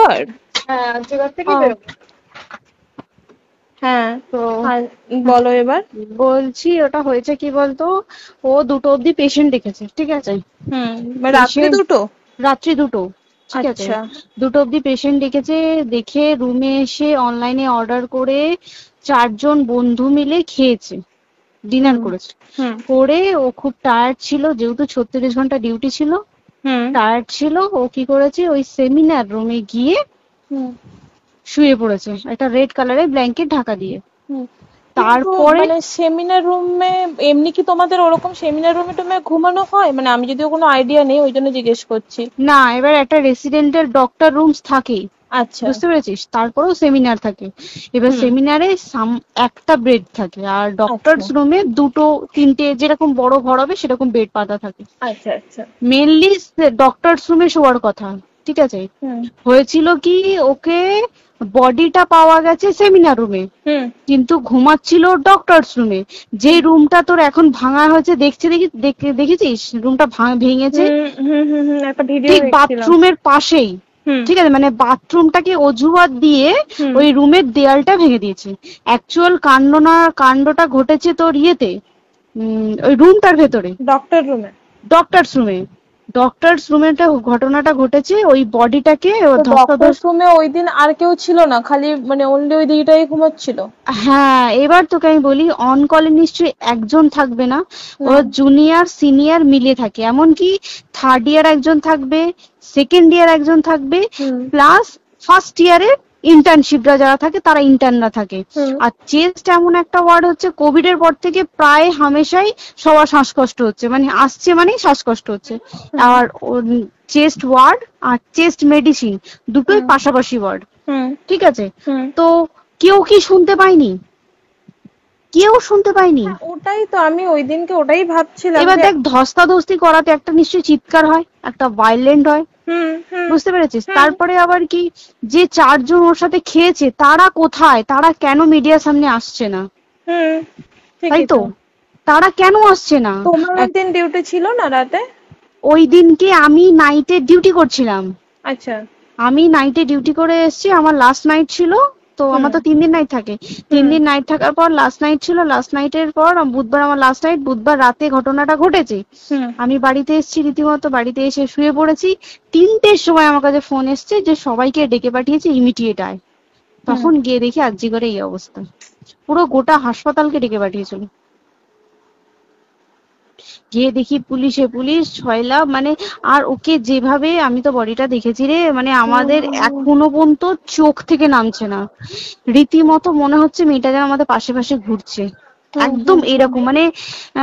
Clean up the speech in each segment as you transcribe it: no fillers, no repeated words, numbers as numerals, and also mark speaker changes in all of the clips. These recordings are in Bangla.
Speaker 1: আর্যগড়?
Speaker 2: হ্যাঁ, আর্যগড় থেকে বেরোবো।
Speaker 1: হ্যাঁ,
Speaker 2: তো
Speaker 1: বলো এবার।
Speaker 2: বলছি ওটা হয়েছে কি বলতো, ও 2টো অব্দি পেশেন্ট দেখেছে, ঠিক আছে।
Speaker 1: রাত্রি দুটো?
Speaker 2: রাত্রি 2টো, ঠিক আছে।
Speaker 1: আচ্ছা।
Speaker 2: 2টো অব্দি পেশেন্ট দেখেছে, দেখে রুমে এসে অনলাইনে অর্ডার করে 4জন বন্ধু মিলে খেয়েছে, ডিনার করেছে। করে ও খুব টায়ার্ড ছিল, যেহেতু 36 ঘন্টা ডিউটি ছিল, টায়ার্ড ছিল। ও কি করেছে, ওই সেমিনার রুমে গিয়ে শুয়ে পড়েছে একটা রেড কালারের ব্ল্যাঙ্কেট ঢাকা দিয়ে। তারপরে
Speaker 1: মানে সেমিনার রুমে এমনি কি তোমাদের ওরকম সেমিনার রুমে টুমে ঘুমানো হয়? মানে আমি যদিও কোনো আইডিয়া নেই, ওই জন্য জিজ্ঞেস করছি।
Speaker 2: না, এবার একটা রেসিডেন্টাল ডক্টর রুমস থাকেই,
Speaker 1: আচ্ছা,
Speaker 2: বুঝতে পেরেছিস। তারপরেও সেমিনার থাকে। এবার সেমিনারে একটা বেড থাকে, আর ডক্টরস রুমে 2টো 3টে যেরকম বড় ঘর হবে সেরকম বেড পাতা থাকে।
Speaker 1: আচ্ছা আচ্ছা।
Speaker 2: মেনলি ডক্টরস রুমে শোয়ার কথা, ঠিক আছে। হয়েছিল কি, ওকে বডিটা পাওয়া গেছে সেমিনার রুমে, কিন্তু ঘুমাচ্ছিল ডক্টরস রুমে। যে রুমটা তোর এখন ভাঙা হয়েছে, দেখেছিস রুমটা ভেঙেছে,
Speaker 1: একটা ভিডিও
Speaker 2: ঠিক বাথরুমের পাশেই, ঠিক আছে। মানে বাথরুমটাকে অজুহাত দিয়ে ওই রুমের দেয়ালটা ভেঙে দিয়েছে। অ্যাকচুয়াল কাণ্ডটা ঘটেছে তোর ইয়েতে, ওই রুমটার ভেতরে, ডক্টরস রুমে ঘটনাটা ঘটেছে। ওই বডিটাকে
Speaker 1: ডক্টরস রুমে ওই দিন আর কেউ ছিল না, খালি মানে অনলি ওই দিকটাই ঘুমাচ্ছিল?
Speaker 2: হ্যাঁ, এবার তোকে আমি বলি, অন কলে নিশ্চয়ই একজন থাকবে না, ওরা জুনিয়র সিনিয়র মিলিয়ে থাকে। এমনকি থার্ড ইয়ার একজন থাকবে, সেকেন্ড ইয়ার একজন থাকবে, প্লাস ফার্স্ট ইয়ারের ইন্টার্নশিপরা যারা থাকে তারা ইন্টার্নরা থাকে। আর চেস্ট এমন একটা ওয়ার্ড হচ্ছে, কোভিড এর পর থেকে প্রায় হামেশাই সবার শ্বাসকষ্ট হচ্ছে, মানে আসছে মানেই শ্বাসকষ্ট হচ্ছে। আর চেস্ট ওয়ার্ড আর চেস্ট মেডিসিন দুটোই পাশাপাশি ওয়ার্ড, ঠিক আছে। তো কেউ কি শুনতে পায়নি? কেউ শুনতে পায়নি।
Speaker 1: ওটাই তো আমি ওই দিনকে ওটাই ভাবছিলাম।
Speaker 2: এবার দেখ, ধস্তাধস্তি করাতে একটা নিশ্চয়ই চিৎকার হয়, একটা ভায়োলেন্ট হয়, বুঝতে পেরেছিস। তারপরে আবার কি, যে 4জন ওর সাথে খেয়েছে তারা কোথায়, তারা কেন মিডিয়ার সামনে আসছে না? তাই তো, তারা কেন আসছে না?
Speaker 1: তোমার ওই দিন ডিউটি ছিল না রাতে?
Speaker 2: ওই দিনকে আমি নাইটে ডিউটি করছিলাম।
Speaker 1: আচ্ছা।
Speaker 2: আমি নাইটে ডিউটি করে এসেছি, আমার লাস্ট নাইট ছিল। তো আমার তো 3 দিন নাইট থাকে, 3 দিন নাইট থাকার পর লাস্ট নাইট ছিল। লাস্ট নাইটের পর বুধবার আমার লাস্ট নাইট, বুধবার রাতে ঘটনাটা ঘটেছে। আমি বাড়িতে এসেছি, রীতিমতো বাড়িতে এসে শুয়ে পড়েছি। 3টের সময় আমার কাছে ফোন এসছে যে সবাইকে ডেকে পাঠিয়েছে, ইমিডিয়েট আয়। তখন গিয়ে দেখি আরজিকরে এই অবস্থা, পুরো গোটা হাসপাতালকে ডেকে পাঠিয়েছিল। গিয়ে দেখি পুলিশ ছয়লা, মানে আর ওকে যেভাবে, আমি তো বডিটা দেখেছি রে, মানে আমাদের এখনো পর্যন্ত চোখ থেকে নামছে না। রীতিমতো মনে হচ্ছে মেয়েটা যেন আমাদের পাশে পাশে ঘুরছে, একদম এরকম, মানে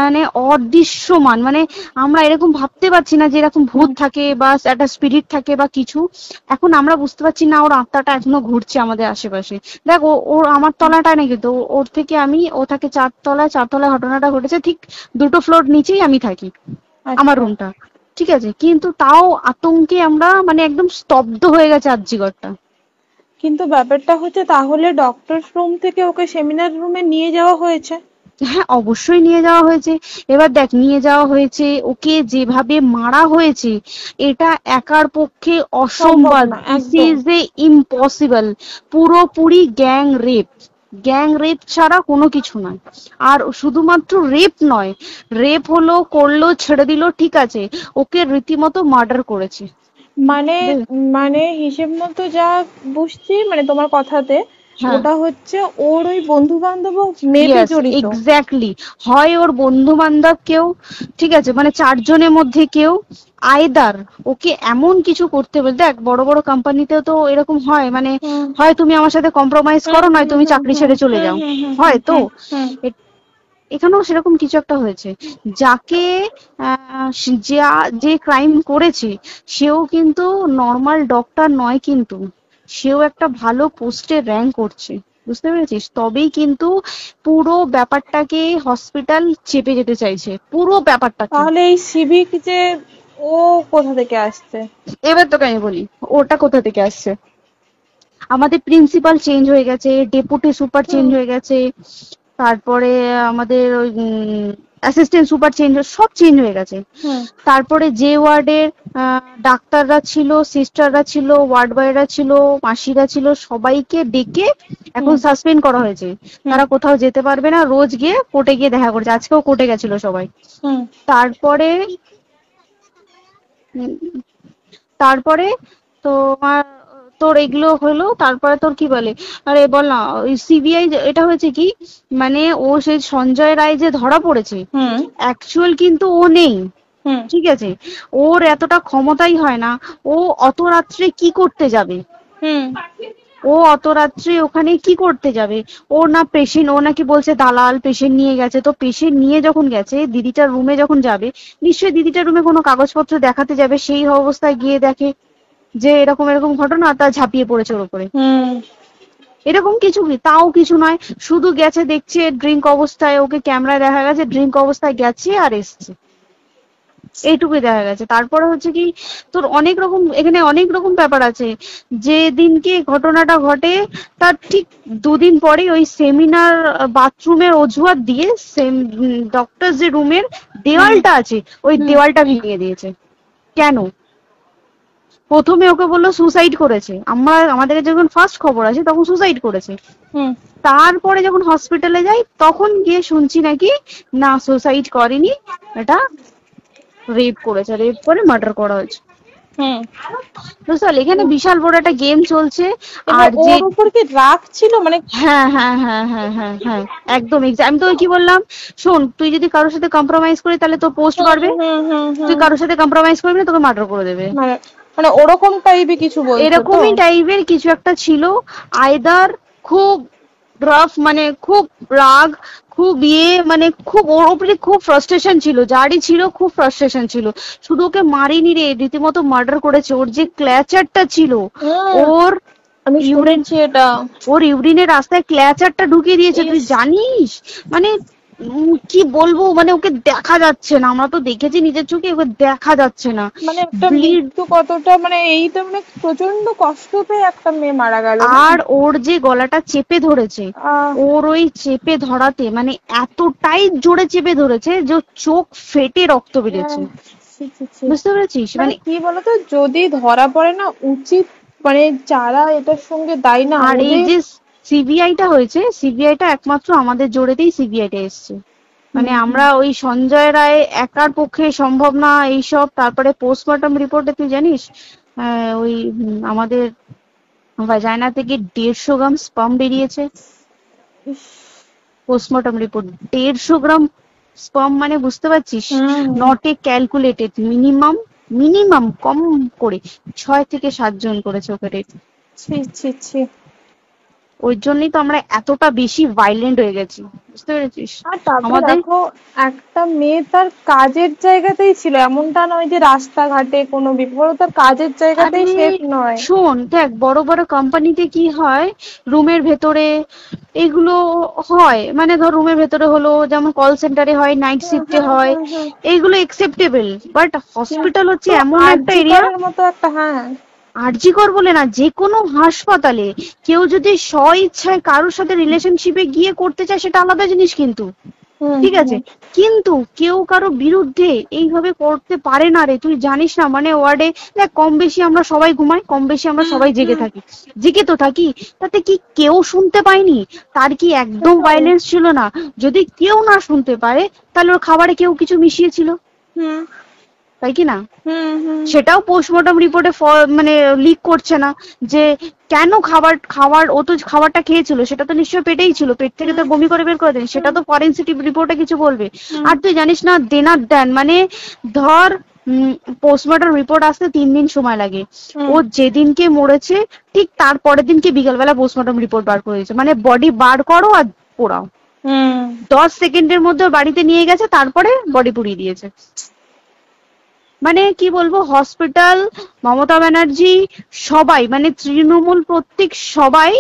Speaker 2: মানে অদৃশ্যমান। মানে আমরা এরকম ভাবতে পারছি না যে এরকম ভূত থাকে বা একটা স্পিরিট থাকে বা কিছু। এখন আমরা বুঝতে পারছি না ওর আত্মাটা এখনো ঘুরছে আমাদের আশেপাশে। দেখ, ওর আমার তলাটায় নাকি, তো ওর থেকে ও থাকে 4তলায়, 4তলায় ঘটনাটা ঘটেছে, ঠিক 2টো ফ্লোর নিচেই আমি থাকি, আমার রুমটা, ঠিক আছে। কিন্তু তাও আতঙ্কে আমরা মানে একদম স্তব্ধ হয়ে গেছে আরজিকরটা।
Speaker 1: কিন্তু ব্যাপারটা হচ্ছে, তাহলে ডক্টর রুম থেকে ওকে সেমিনার রুমে নিয়ে যাওয়া হয়েছে?
Speaker 2: হ্যাঁ, অবশ্যই নিয়ে যাওয়া হয়েছে। এবার দেখ, নিয়ে যাওয়া হয়েছে, ওকে যেভাবে মারা হয়েছে এটা একার পক্ষে অসম্ভব, দিস ইজ এ ইম্পসিবল। পুরোপুরি গ্যাং রেপ ছাড়া কোনো কিছু নয়। আর শুধুমাত্র রেপ নয়, রেপ হলো, করলো, ছেড়ে দিল, ঠিক আছে, ওকে রীতিমতো মার্ডার করেছে।
Speaker 1: মানে হিসেব মতো যা বুঝছি, মানে তোমার কথাতে, ওটা হচ্ছে ওর ওই বন্ধু বান্ধব মেবি জড়িত।
Speaker 2: এক্স্যাক্টলি, হয় ওর বন্ধু বান্ধব কেউ, ঠিক আছে, মানে 4জনের মধ্যে কেউ, আইদার ওকে এমন কিছু করতে বলতে। দেখ, বড় বড় কোম্পানিতেও তো এরকম হয়, মানে হয় তুমি আমার সাথে কম্প্রোমাইজ করো, নয় তুমি চাকরি ছেড়ে চলে যাও, হয় তো। এখানেও সেরকম কিছু একটা হয়েছে। যাকে যে ক্রাইম করেছে সেও কিন্তু নর্মাল ডক্টর নয়, কিন্তু সেও একটা ভালো পোস্টে র্যাঙ্ক করছে, বুঝতে পেরেছিস। তবেই কিন্তু পুরো ব্যাপারটাকে হসপিটাল চেপে যেতে চাইছে, পুরো ব্যাপারটা।
Speaker 1: তাহলে এই সিভিক যে ও কোথা থেকে আসছে?
Speaker 2: এবার তোকে আমি বলি ওটা কোথা থেকে আসছে। আমাদের প্রিন্সিপাল চেঞ্জ হয়ে গেছে, ডেপুটি সুপার চেঞ্জ হয়ে গেছে, তারপরে আমাদের ওই অ্যাসিস্ট্যান্ট সুপার চেঞ্জ, সব চেঞ্জ হয়ে গেছে। তারপরে যে ওয়ার্ডের ডাক্তাররা ছিল, সিস্টাররা ছিল, ওয়ার্ড বয়রা ছিল, মাসিরা ছিল, সবাইকে ডেকে এখন সাসপেন্ড করা হয়েছে। তারা কোথাও যেতে পারবে না, রোজ গিয়ে কোর্টে গিয়ে দেখা করছে। আজকেও কোর্টে গেছিল সবাই। তারপরে তারপরে তোমার তোর এগুলো হলো, তারপরে তোর কি বলে, আরে বল না, ওই সিবিআই এটা হয়েছে কি, মানে ও সেই সঞ্জয় রায় যে ধরা পড়েছে, অ্যাকচুয়াল কিন্তু ও নেই, ঠিক আছে, ওর এতটা ক্ষমতাই হয় না। ও অত রাত্রে কি করতে যাবে, ও অত রাত্রে ওখানে কি করতে যাবে? ও না পেশেন্ট, ও নাকি বলছে দালাল পেশেন্ট নিয়ে গেছে। তো পেশেন্ট নিয়ে যখন গেছে, দিদিটার রুমে যখন যাবে, নিশ্চয়ই দিদিটার রুমে কোনো কাগজপত্র দেখাতে যাবে, সেই অবস্থায় গিয়ে দেখে যে এরকম এরকম ঘটনা, তা ঝাঁপিয়ে পড়েছে ওর উপরে। এরকম কিছু কি, তাও কিছু নয়, শুধু গেছে দেখছে ড্রিঙ্ক অবস্থায়, ওকে ক্যামেরায় দেখা গেছে ড্রিঙ্ক অবস্থায় গেছে আর এসছে, এইটুকুই দেখা গেছে। তারপরে হচ্ছে কি, তোর অনেক রকম, এখানে অনেক রকম ব্যাপার আছে। যে দিনকে ঘটনাটা ঘটে তার ঠিক দুদিন পরে ওই সেমিনার বাথরুমের অজুহাত দিয়ে ডক্টর যে রুমের দেওয়ালটা আছে, ওই দেওয়ালটা ভেঙে দিয়েছে। কেন? প্রথমে ওকে বললো সুসাইড করেছে, আমাদের যখন ফার্স্ট খবর আছে তখন সুসাইড করেছে। তারপরে যখন হসপিটালে যাই তখন গিয়ে শুনছি নাকি না, সুসাইড করেনি, এটা রেপ করেছে, রেপ করে মার্ডার করা হয়েছে। বুঝতে এখানে বিশাল বড় একটা গেম চলছে। আর যে
Speaker 1: ওর উপর কি রাগ ছিল, মানে
Speaker 2: হ্যাঁ হ্যাঁ হ্যাঁ হ্যাঁ হ্যাঁ হ্যাঁ একদম। আমি তো কি বললাম, শোন, তুই যদি কারোর সাথে কম্প্রোমাইজ করিস তাহলে তো পোস্ট করবে, তুই কারোর সাথে কম্প্রোমাইজ করবি না, তোকে মার্ডার করে দেবে।
Speaker 1: মানে ওরকম টাইপের কিছু বলতো,
Speaker 2: এরকমই টাইপের কিছু একটা ছিল। আইদার খুব রাফ, মানে খুব রাগ, খুব মানে খুব ওর উপরে খুব ফ্রাস্ট্রেশন ছিল, যারই ছিল খুব ফ্রাস্ট্রেশন ছিল। শুধু ওকে মারিনি রে, রীতিমতো মার্ডার করেছে। ওর যে ক্ল্যাচারটা ছিল, ওর ওর ইউরিনের রাস্তায় ক্ল্যাচারটা ঢুকিয়ে দিয়েছে, তুই জানিস? মানে কি বলবো, মানে ওকে দেখা যাচ্ছে না, আমরা তো দেখেছি নিজের চোখে, ওকে দেখা যাচ্ছে না।
Speaker 1: মানে একটা মৃত্যু কতটা, মানে এইটা মানে প্রচন্ড কষ্ট পেয়ে একটা মেয়ে মারা গেল।
Speaker 2: আর ওর যে গলাটা চেপে ধরেছে, ওর ওই চেপে ধরাতে মানে এতটাই জোরে চেপে ধরেছে যে চোখ ফেটে রক্ত বেরিয়েছে। বুঝতে পেরেছিস? মানে
Speaker 1: কি বলতো, যদি ধরা পড়ে না, উচিত মানে যারা এটার সঙ্গে দায়ী না।
Speaker 2: আর এই যে সিবিআইটা হয়েছে, সিবিআইটা একমাত্র আমাদের জোরেতেই সিবিআইটা এসছে। মানে আমরা ওই সঞ্জয় রায় একার পক্ষে সম্ভব না এইসব। তারপরে পোস্টমর্টম রিপোর্টে তুই জানিস ওই আমাদের ভাজাইনা থেকে 150 গ্রাম স্পার্ম বেরিয়েছে। পোস্টমর্টম রিপোর্ট 150 গ্রাম স্পার্ম, মানে বুঝতে পারছিস? নট এ ক্যালকুলেটেড, মিনিমাম কম করে 6 থেকে 7 জন করেছে ওকে রেপ। ওই জন্যই তো আমরা এতটা বেশি ভাইলেন্ট হয়ে গেছি, বুঝতে পেরেছিস?
Speaker 1: আমাদের দেখো, একটা মেয়ে তার কাজের জায়গাতেই ছিল, এমনটা নয় যে রাস্তাঘাটে কোনো বিপদ, তার কাজের জায়গাতেই সেফ নয়।
Speaker 2: শোন দেখ, বড় বড় কোম্পানিতে কি হয়, রুমের ভেতরে এগুলো হয়, মানে ধর রুমের ভেতরে হলো, যেমন কল সেন্টারে হয়, নাইট শিফটে হয়, এইগুলো একসেপ্টেবল। বাট হসপিটাল হচ্ছে এমন একটা এরিয়া,
Speaker 1: মতো একটা,
Speaker 2: আরজিকর বলে না, যে কোনো হাসপাতালে কেউ যদি স্ব ইচ্ছায় কারোর সাথে রিলেশনশিপে গিয়ে করতে চায় সেটা আলাদা জিনিস, কিন্তু ঠিক আছে, কিন্তু কেউ কারো বিরুদ্ধে এইভাবে করতে পারে না রে। তুই জানিস না, মানে ওয়ার্ডে দেখ, কম বেশি আমরা সবাই ঘুমাই, কম বেশি আমরা সবাই জেগে তো থাকি, তাতে কি কেউ শুনতে পায়নি? তার কি একদম ভাইলেন্স ছিল না? যদি কেউ না শুনতে পারে তাহলে ওর খাবারে কেউ কিছু মিশিয়েছিল, তাই কি না? সেটাও পোস্টমর্টম রিপোর্টে মানে লিক করছে না যে কেন খাবার ও তো খাবারটা খেয়েছিল, সেটা তো নিশ্চয়ই পেটেই ছিল, পেট থেকে তো বমি করে বের করে দেন, সেটা তো ফরেনসিক রিপোর্টে কিছু বলবে। আর তুই জানিস না, দেন মানে ধর পোস্টমর্টম রিপোর্ট আসতে 3 দিন সময় লাগে। ও যেদিনকে মরেছে ঠিক তার পরের দিনকে বিকালবেলা পোস্টমর্টম রিপোর্ট বার করে দিয়েছে, মানে বডি বার করো আর পোড়াও, 10 সেকেন্ডের মধ্যে বাড়িতে নিয়ে গেছে, তারপরে বডি পুড়িয়ে দিয়েছে। মানে কি বলবো, হসপিটাল, মমতা ব্যানার্জি, সবাই, মানে তৃণমূল প্রত্যেক সবাই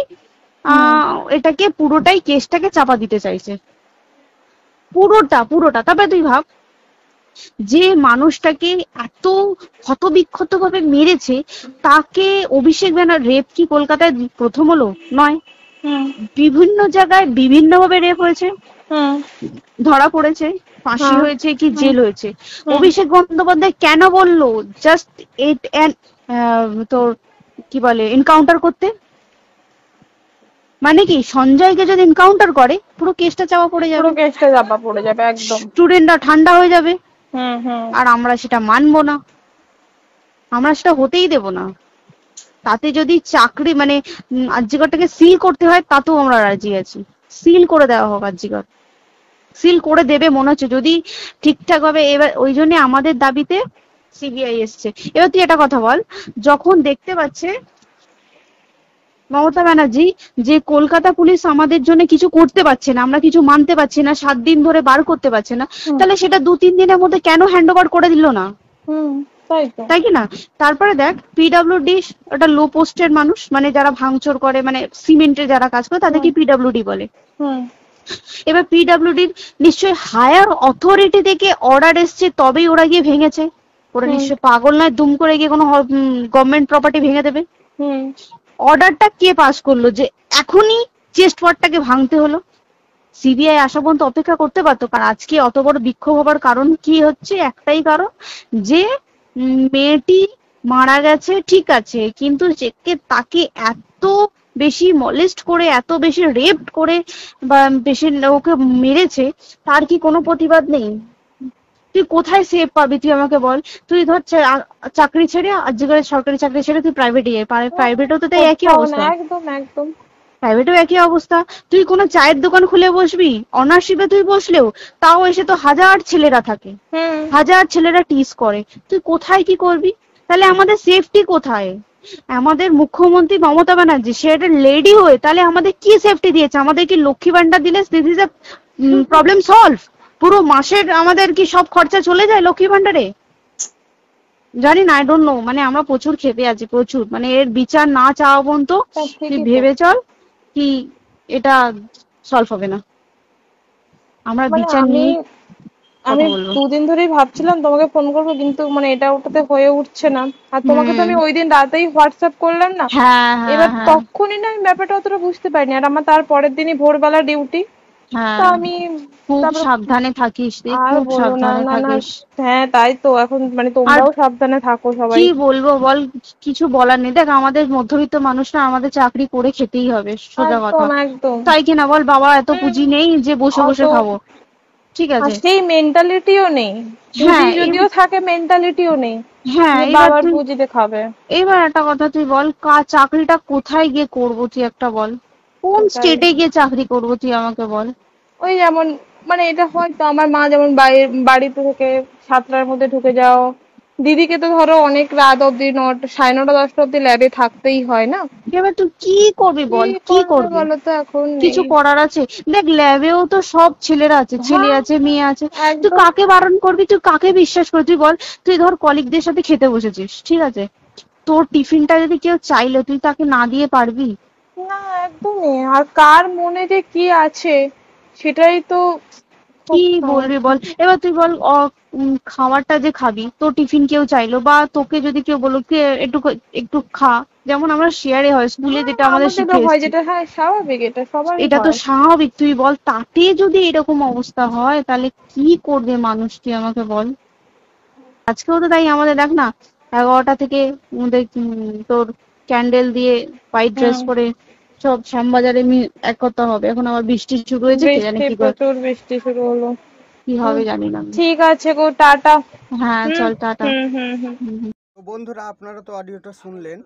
Speaker 2: এটাকে পুরোটাই কেসটাকে চাপা দিতে চাইছে, পুরোটা। তবে তুই ভাব, যে মানুষটাকে এত ক্ষতবিক্ষত ভাবে মেরেছে, তাকে অভিষেক ব্যানার রেপ কি কলকাতায় প্রথম হলো? নয়, বিভিন্ন জায়গায় বিভিন্ন ভাবে রেপ হয়েছে, ধরা পড়েছে, ফাঁসি
Speaker 1: হ্যাঁ,
Speaker 2: হয়েছে কি
Speaker 1: হুম,
Speaker 2: জেল হয়েছে।
Speaker 1: হুম,
Speaker 2: অভিষেক বন্দ্যোপাধ্যায় কেন বললো জাস্ট ইট তোর কি বলে এনকাউন্টার করতে? মানে কি সঞ্জয়কে যদি এনকাউন্টার করে পুরো কেসটা চাপা পড়ে
Speaker 1: পুরো
Speaker 2: যাবে,
Speaker 1: কেসটা চাপা পড়ে যাবে একদম।
Speaker 2: স্টুডেন্টরা ঠান্ডা হয়ে যাবে,
Speaker 1: হুম, হুম,
Speaker 2: আর আমরা সেটা মানবো না, আমরা সেটা হতেই দেব না। তাতে যদি চাকরি মানে আরজিকরটাকে সিল করতে হয় তাতেও আমরা রাজি আছি, সিল করে দেওয়া হোক আরজিকর, সিল করে দেবে মনে হচ্ছে যদি ঠিকঠাক ভাবে। এবার ওই জন্য আমাদের দাবিতে সিবিআই এসছে। এবার তুই একটা কথা বল, যখন দেখতে পাচ্ছে মমতা ব্যানার্জি যে কলকাতা পুলিশ আমাদের জন্য কিছু করতে পারছে না, আমরা কিছু মানতে পারছি না, 7 দিন ধরে বার করতে পারছে না,
Speaker 1: হুম,
Speaker 2: তাহলে সেটা 2-3 দিনের মধ্যে কেন হ্যান্ড ওভার করে দিল না?
Speaker 1: হুম, তাই তো।
Speaker 2: তাই কি না? তারপরে দেখ পিডব্লিউডি ওটা লো পোস্টের মানুষ, মানে যারা ভাঙচুর করে, মানে সিমেন্টের যারা কাজ করে তাদেরকে
Speaker 1: হুম,
Speaker 2: পিডব্লিউডি বলে।
Speaker 1: হুম,
Speaker 2: এবার পিডব্লিউডির নিশ্চয়ই হায়ার অথরিটি থেকে অর্ডার এসছে তবেই ওরা গিয়ে ভেঙেছে। ওরা
Speaker 1: হুম,
Speaker 2: নিশ্চয়ই পাগল নয় দুম করে গিয়ে কোনো গভর্নমেন্ট প্রপার্টি ভেঙে দেবে।
Speaker 1: হুম,
Speaker 2: অর্ডারটা কে পাস করলো যে এখনই চেস্ট ওয়ার্ডটাকে ভাঙতে হলো? সিবিআই আসা পর্যন্ত অপেক্ষা করতে পারতো। কারণ আজকে অত বড় বিক্ষোভ হবার কারণ কি হচ্ছে, একটাই কারণ, যে মেয়েটি মারা গেছে ঠিক আছে, কিন্তু তাকে এত বেশি মলেস্ট করে, এত বেশি রেপ করে বা বেশি ওকে মেরেছে, তার কি কোনো প্রতিবাদ নেই? তুই কোথায় সেভ পাবি তুই আমাকে বল? তুই ধর চাকরি ছেড়ে আজকের সরকারি চাকরি ছেড়ে তুই প্রাইভেটে যাই, প্রাইভেটেও তো তাই একই
Speaker 1: কোথাও না,
Speaker 2: অবস্থা,
Speaker 1: একদম একদম।
Speaker 2: প্রাইভেটেও একই অবস্থা। তুই কোনো চায়ের দোকান খুলে বসবি, অনার্সশিপে তুই বসলেও তাও এসে তো হাজার ছেলেরা থাকে,
Speaker 1: হুম,
Speaker 2: হাজার ছেলেরা টিস করে, তুই কোথায় কি করবি? তাহলে আমাদের সেফটি কোথায়? আমাদের মুখ্যমন্ত্রী মমতা ব্যানার্জি সে একটা লেডি হয়ে তাহলে আমাদের কি সেফটি দিয়েছে? আমাদের কি লক্ষ্মী ভান্ডার দিলে this is a problem solve? পুরো মাসের আমাদের কি সব খরচা চলে যায় লক্ষ্মী ভান্ডারে? জানি না, আই ডোন্ট নো, মানে আমরা প্রচুর ক্ষেপে আছি, প্রচুর, মানে এর বিচার না চাওয়া পর্যন্ত
Speaker 1: তা
Speaker 2: তুই
Speaker 1: ঠিকই তো।
Speaker 2: ভেবে চল কি এটা সলভ হবে না। আমরা
Speaker 1: মানে
Speaker 2: বিচার
Speaker 1: আমি
Speaker 2: নিয়ে
Speaker 1: আমি
Speaker 2: কথা বলবো।
Speaker 1: 2 দিন ধরেই ভাবছিলাম তোমাকে ফোন করবো, কিন্তু মানে এটা ওটাতে হয়ে উঠছে না। আর তোমাকে তো
Speaker 2: হুম।
Speaker 1: আমি ওই দিন রাতেই হোয়াটসঅ্যাপ করলাম না।
Speaker 2: হ্যাঁ হ্যাঁ
Speaker 1: এবার
Speaker 2: হ্যাঁ
Speaker 1: তখনই না আমি ব্যাপারটা অতটা বুঝতে পারিনি, আর আমার তার পরের দিনই ভোরবেলা ডিউটি। তা
Speaker 2: হ্যাঁ।
Speaker 1: আমি
Speaker 2: খুব
Speaker 1: তারপর
Speaker 2: সাবধানে থাকিস তুই,
Speaker 1: আর
Speaker 2: খুব
Speaker 1: বলো না,
Speaker 2: সাবধানে
Speaker 1: না না।
Speaker 2: থাকিস।
Speaker 1: হ্যাঁ তাই তো, এখন মানে
Speaker 2: আর
Speaker 1: তোমরাও সাবধানে থাকো সবাই।
Speaker 2: কি বলবো বল, কিছু বলার নেই। দেখ আমাদের মধ্যবিত্ত মানুষরা, আমাদের চাকরি করে খেতেই হবে, সোজা কথা।
Speaker 1: একদম একদম।
Speaker 2: তাই কিনা বল? বাবা এত
Speaker 1: হুম,
Speaker 2: পুঁজি নেই যে বসে
Speaker 1: অত
Speaker 2: বসে খাবো, ঠিক
Speaker 1: আর
Speaker 2: আছে?
Speaker 1: সেই মেন্টালিটিও নেই। পুঁজি
Speaker 2: হ্যাঁ
Speaker 1: যদিও থাকে, মেন্টালিটিও নেই
Speaker 2: হ্যাঁ
Speaker 1: যে
Speaker 2: এবার
Speaker 1: বাবার
Speaker 2: তুই,
Speaker 1: পুঁজিতে খাবে।
Speaker 2: এবার একটা কথা তুই বল, চাকরিটা কোথায় গিয়ে করবো তুই একটা বল? কোন
Speaker 1: সেটাই।
Speaker 2: স্টেটে গিয়ে চাকরি করবো তুই আমাকে বল?
Speaker 1: ওই যেমন, মানে এটা হয়তো আমার মা যেমন বাড়িতে থেকে 7টার মধ্যে ঢুকে যাও, দিদিকে তো ধরো অনেক রাত অব্দি 9:30 10টা অব্দি ল্যাবে থাকতেই হয় না।
Speaker 2: এবার তুই কি করবি
Speaker 1: কি
Speaker 2: বল, কি
Speaker 1: করবে
Speaker 2: করবি?
Speaker 1: বলো তো, এখন
Speaker 2: কিছু
Speaker 1: নেই।
Speaker 2: করার আছে? দেখ ল্যাবেও তো সব ছেলেরা আছে, ছেলে
Speaker 1: হ্যাঁ,
Speaker 2: আছে মেয়ে আছে, তুই
Speaker 1: একদম।
Speaker 2: কাকে বারণ করবি, তুই কাকে বিশ্বাস করবি তুই বল? তুই ধর কলিগদের সাথে খেতে বসেছিস, ঠিক আছে, তোর টিফিনটা যদি কেউ চাইলো তুই তাকে না দিয়ে পারবি?
Speaker 1: না, একদমই। আর কার মনে যে কি আছে সেটাই তো খুব
Speaker 2: কি বলবি
Speaker 1: সমস্যা।
Speaker 2: বল? এবার তুই বল খাবারটা যে খাবি, তোর টিফিন কেউ চাইলো বা তোকে যদি কেউ বললো কে একটু একটু খা, যেমন আমরা শেয়ারে হয় স্কুলে
Speaker 1: হ্যাঁ,
Speaker 2: যেটা আমাদের
Speaker 1: আমাদেরও
Speaker 2: শিখে
Speaker 1: হয়,
Speaker 2: এসেছি,
Speaker 1: যেটা হ্যাঁ স্বাভাবিক, এটা সবারই
Speaker 2: এটা তো
Speaker 1: হয়।
Speaker 2: স্বাভাবিক। তুই বল তাতে যদি এরকম অবস্থা হয় তাহলে কি করবে মানুষ, তুই আমাকে বল? আজকেও তো তাই আমাদের দেখ না, 11টা থেকে আমাদের তোর ক্যান্ডেল দিয়ে হোয়াইট ড্রেস
Speaker 1: হুম,
Speaker 2: পরে সব শ্যামবাজারে একতা হবে। এখন আবার বৃষ্টি শুরু হয়েছে, কে জানে
Speaker 1: বৃষ্টি,
Speaker 2: কি
Speaker 1: প্রচুর বৃষ্টি শুরু হলো।
Speaker 2: কি
Speaker 1: হুম,
Speaker 2: হবে জানি না আমি।
Speaker 1: ঠিক আছে গো, টাটা।
Speaker 2: হ্যাঁ
Speaker 1: হুম,
Speaker 2: চল টাটা।
Speaker 1: হুম, হুম, হুম।
Speaker 2: হুম।
Speaker 3: তো বন্ধুরা, আপনারা তো অডিওটা শুনলেন।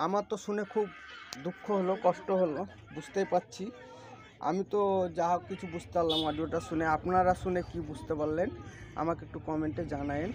Speaker 3: আমার তো শুনে খুব দুঃখ হলো, কষ্ট হলো, বুঝতেই পারছি। আমি তো যা হোক কিছু বুঝতে পারলাম অডিওটা শুনে। আপনারা শুনে কি বুঝতে পারলেন আমাকে একটু কমেন্টে জানায়েন।